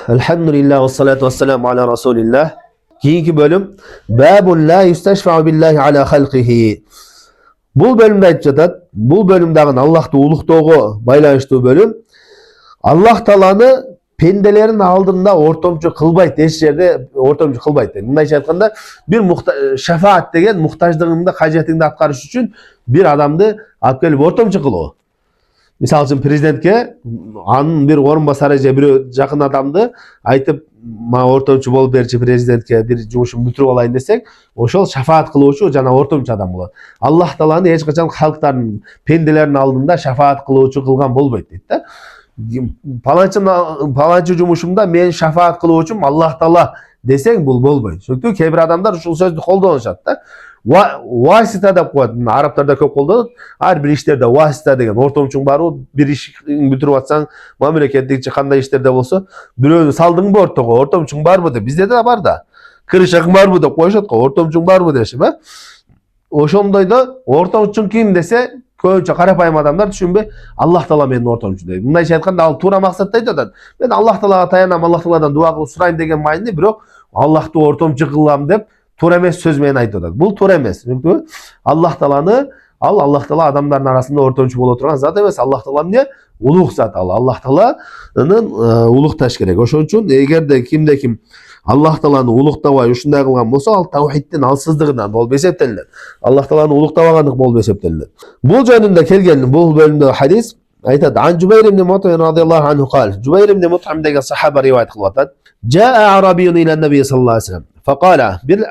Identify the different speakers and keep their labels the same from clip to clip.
Speaker 1: Elhamdülillah ve salatu ve selamu ala Resulillah. Keyinki bölüm Babun la yustashfa'u billahi ala halqihi. Bu bölümde aytып жатат. Bu bölümdagы Allah'ты улуктоого байланыштуу bölüm. Allah Taala'nı pendelerin aldığında ortomçu kılbayt. Eş yerde ortomçu kılbayt. Mındayça aytkanda bir şefaat degen muhtaçlığında hacetinde atkarış üçün bir adamdı alıp kelip ortomçu kılуу. Misal üçün prezidentke anın bir орынбасары же bir жақын адамды айтып, "Ма ортомчу болуп берчи президентке, bir жумушумду бүтүрүп алайын" десек, ошол шафаат кылуучу жана ортомчу адам болот. Аллах Тааланы эч качан халктардын, пенделердин алдында шафаат кылуучу кылган болбойт дейт да. Паланчы жумушумда мен шафаат кылуучум Аллах Таала десең бул болбойт. Çünkü кээ бир адамдар ушул сөздү колдонушат да. Vasita деп коет. Арабтарда көп колдонот. Ар бир иштерде васита деген ортомчуң барбы, бир иш бүтүрүп атсаң, мамлекеттик кандай иштерде болсо, бирөөнү салдыңбы ортого, ортомчуң барбы деп. Бизде да бар да. Кырышаң барбы деп коюшат го, ортомчуң барбы дешип, а? Ошондойдо ортомчуң ким десе, көбүнчө карапайым адамдар түшүнбөй, Аллах Таала менин ортомчум дейт. Мындайча айтканда ал туура максатта айтып атат. Мен Аллах Таалага таянам, Аллах Тааладан дуа кылып сурайм деген майында, бирок Аллахты ортомчу кылам деп тура эмес сөз менен айтып атат. Бул туура эмес. Аллах Тааланы Аллах Таала адамдардын арасында ортомчу боло турган зат эмес. Аллах Таала эмне? Улуг зат ал. Аллах Тааланын улукташ керек. Ошон үчүн эгерде кимде ким Аллах Тааланы улуктабай ушундай кылган болсо, ал таухиддин алсыздыгынан болуп эсептелинет. Аллах Тааланы улуктабагандык болуп эсептелинет. Бул жөнүндө келген бул бөлүмдө хадис айтат. Ан Жубайр ибн Мут'им радıyallahu anhu кал. Жубайр ибн Мут'им деген сахаба риваят кылып атат. Жаа арабиюн иля наби саллаллаху алейхи ва саллям. Факала bir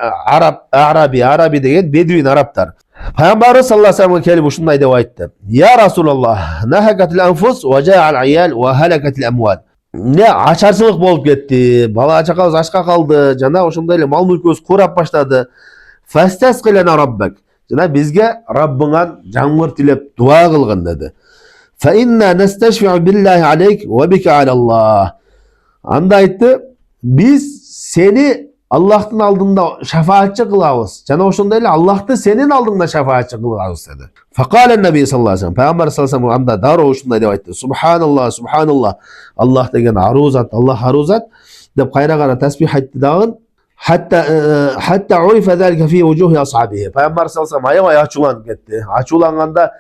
Speaker 1: Arabi деген бедуин арабтар. Пайгамбарыбыз саллаллаху алейхи ва саллямга келип ушундай деп айтты. Я Расулаллах, нахакатил анфус ва жаал аял ва халакатил амвал. Не ачарчылык болуп кетти, бала чакабыз ачка калды, жана ошондой эле мал мүлкүбүз курап баштады. Фастасқилана раббак. Жана бизге Раббыңан жамгыр тилеп дуа кылгын деди. Фа инна насташфи'у биллахи алейк ва бика алаллах. Анда айтты, biz seni Allah'ın aldığında şefaatçi kılavuz. Cana ошондой эле Allah'ты senin aldığında şefaatçi kılavuz dedi. Fakalen Nebi sallallahu aleyhi ve sellem. Peygamber sallallahu aleyhi ve sellem anda daroo ушундай деп айтты. Subhanallah, subhanallah. Allah деген арузат, Allah арузат деп кайра tasbih айтты дагы. Hatta urifa zalika fi wujuhi ashabihi. Peygamber sallallahu aleyhi ve sellem aябай ачууланып кетти. Ачууланганда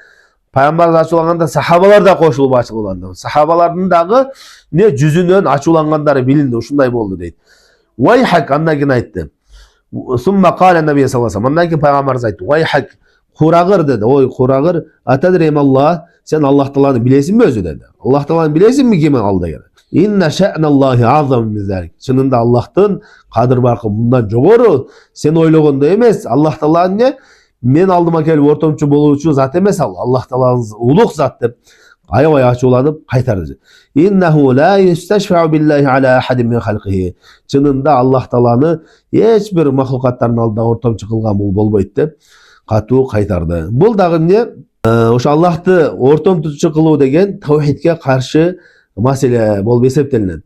Speaker 1: Peygamber ачууланганда сахабалар да кошулуп ачууланды. Сахабалардын дагы не жүзүнөн ачуулангандары билинди, ушундай болду дейт. Вайхак андан кийин айтты. Сумма кала Наби саллаллаху алейхи ва саллям. Андан кийин пайгамбарыбыз айтты. Вайхак, курагыр деди. Ой, курагыр, атадрим Аллах, сен Аллах Тааланы билесиңби өзү деди. Аллах Тааланы билесиңби ким ал деген. Инна ша'наллахи азам мин залик. Чынында Аллахтын кадыр баркы мындан жогору, сен ойлогондой эмес. Аллах Таала эмне? Мен алдыма келип ортомчу болуучу зат эмес ал. Аллах Таалаңыз улуг зат деп аябай ачууланып кайтарды. Иннаху ла юсташфау биллахи ала ахадин мин халқихи. Чынында Аллах Тааланы эч бир махлукаттардын алдында ортомчу кылган бул болбойт деп катуу кайтарды. Бул дагы эмне? Ошо Аллахты ортомчу кылуу деген таухидке каршы маселе болуп эсептелинет.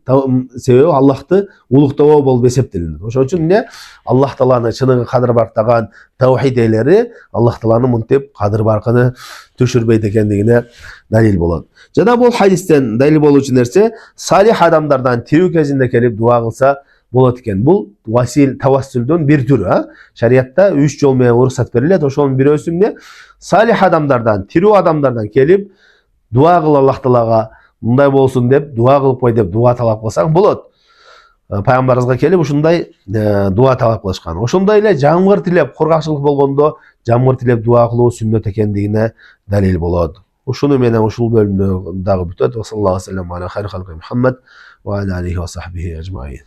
Speaker 1: Себеби Аллахты улуктоо болуп эсептелинет. Ошон үчүн эмне? Аллах Тааланы чыныгы кадыр барктаган таухид ээлери Аллах Тааланы мынтип кадыр баркыны түшүрбөйт экендигине далил болот. Жана бул хадистен далил болуучу нерсе салих адамдардан тирүү кезинде келип дуа кылса болот экен. Бул васил тавассулдун бир түрү, шариятта 3 жол менен уруксат берилет. Ошонун бирөөсү эмне? Салих адамдардан, тирүү адамдардан келип дуа кыл Аллах Таалага, мындай болсун деп дуа кылып кой деп дуа талап кылсаң болот. Пайгамбарыбызга келип ушундай дуа талап кылышкан. Ошондой эле жамгыр тилеп, кургакчылык болгондо жамгыр тилеп дуа кылуу сүннөт экендигине далил болот. Ушуну менен ушул бөлүмдө дагы бүтөт. Саллаллаху алейхи ва саллям ала хайр халқи Мухаммад ва ала алейхи ва сахбихи ажмаин.